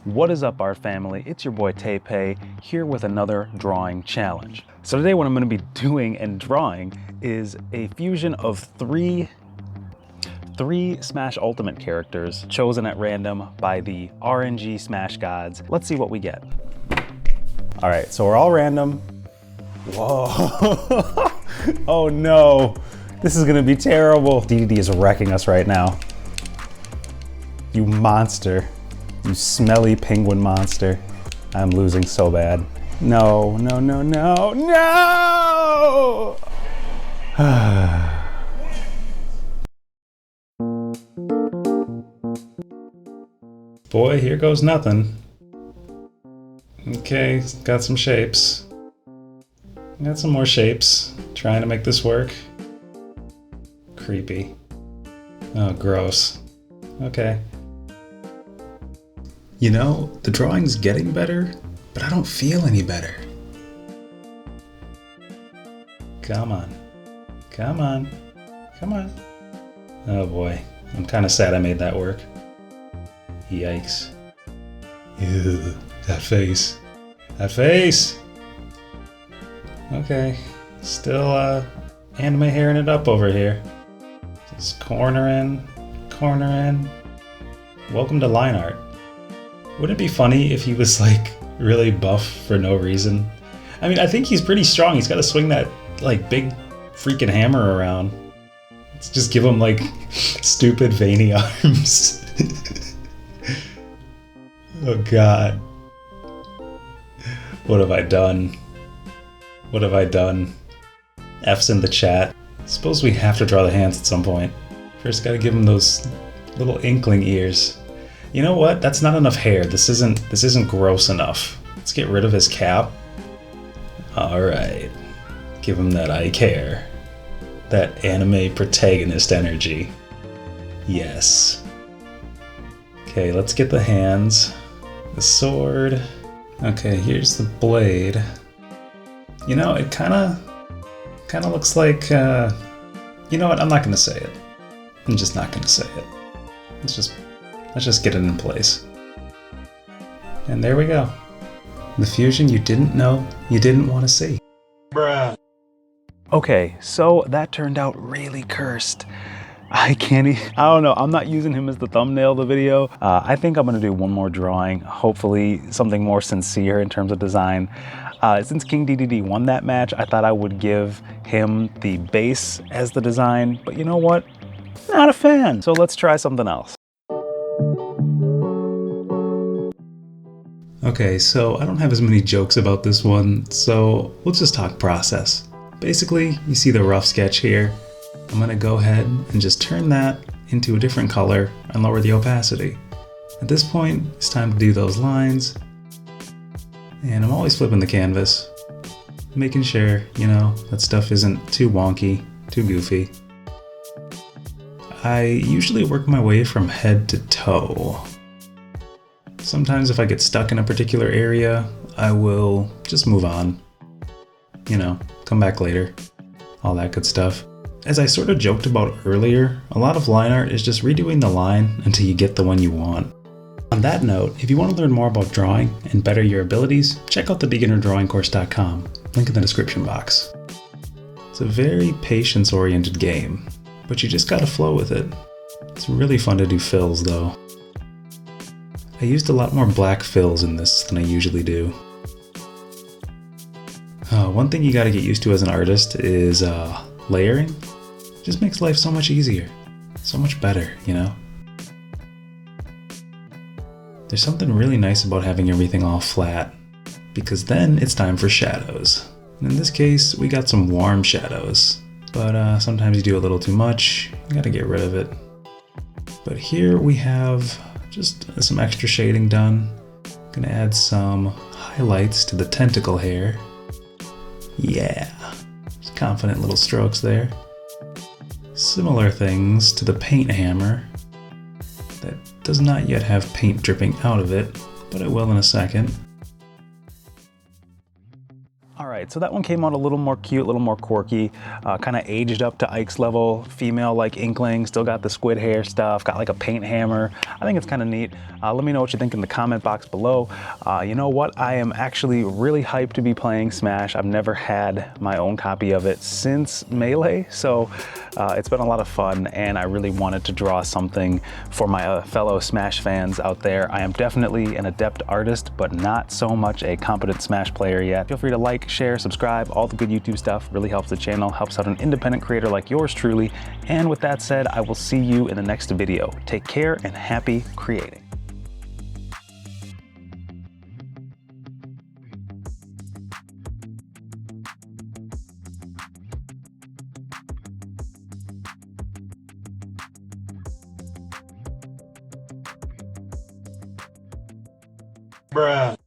What is up, art family? It's your boy Taipei here with another drawing challenge. So today what I'm going to be doing and drawing is a fusion of three Smash Ultimate characters chosen at random by the RNG Smash gods. Let's see what we get. All right, so we're all random. Whoa. Oh no, this is gonna be terrible. DDD is wrecking us right now. You monster. You smelly penguin monster. I'm losing so bad. No, no, no, no, no! Boy, here goes nothing. Okay, got some shapes. Got some more shapes. Trying to make this work. Creepy. Oh, gross. Okay. You know, the drawing's getting better, but I don't feel any better. Come on. Come on. Come on. Oh boy, I'm kind of sad I made that work. Yikes. Ew, that face. That face! Okay, still anime hairing it up over here. Just corner in. Welcome to line art. Wouldn't it be funny if he was like really buff for no reason? I mean, I think he's pretty strong. He's got to swing that like big freaking hammer around. Let's just give him like stupid veiny arms. Oh god. What have I done? What have I done? F's in the chat. Suppose we have to draw the hands at some point. First gotta give him those little inkling ears. You know what? That's not enough hair. This isn't gross enough. Let's get rid of his cap. Alright. Give him that eye care. That anime protagonist energy. Yes. Okay, let's get the hands. The sword. Okay, here's the blade. You know, it kinda looks like, you know what? I'm not gonna say it. I'm just not gonna say it. Let's just get it in place. And there we go. The fusion you didn't know you didn't want to see. Bruh. Okay, so that turned out really cursed. I don't know, I'm not using him as the thumbnail of the video. I think I'm gonna do one more drawing, hopefully something more sincere in terms of design. Since King DDD won that match, I thought I would give him the base as the design, but you know what? Not a fan, so let's try something else. Okay, so I don't have as many jokes about this one, so let's just talk process. Basically, you see the rough sketch here. I'm gonna go ahead and just turn that into a different color and lower the opacity. At this point, it's time to do those lines. And I'm always flipping the canvas, making sure, you know, that stuff isn't too wonky, too goofy. I usually work my way from head to toe. Sometimes if I get stuck in a particular area, I will just move on. You know, come back later. All that good stuff. As I sort of joked about earlier, a lot of line art is just redoing the line until you get the one you want. On that note, if you want to learn more about drawing and better your abilities, check out the beginnerdrawingcourse.com, link in the description box. It's a very patience-oriented game, but you just gotta flow with it. It's really fun to do fills though. I used a lot more black fills in this than I usually do. One thing you gotta get used to as an artist is layering. It just makes life so much easier, so much better, you know? There's something really nice about having everything all flat, because then it's time for shadows. And in this case, we got some warm shadows, but sometimes you do a little too much, you gotta get rid of it. But here we have just some extra shading done. Gonna add some highlights to the tentacle hair. Yeah, just confident little strokes there. Similar things to the paint hammer. That does not yet have paint dripping out of it, but it will in a second. right, so that one came out a little more cute, a little more quirky, kind of aged up to Ike's level, female like Inkling, still got the squid hair stuff, got like a paint hammer. I think it's kind of neat. Let me know what you think in the comment box below. You know what, I am actually really hyped to be playing Smash. I've never had my own copy of it since Melee, so it's been a lot of fun, and I really wanted to draw something for my fellow Smash fans out there. I am definitely an adept artist, but not so much a competent Smash player yet. Feel free to like, share, subscribe, all the good YouTube stuff. Really helps the channel, helps out an independent creator like yours truly. And with that said, I will see you in the next video. Take care and happy creating. Bruh.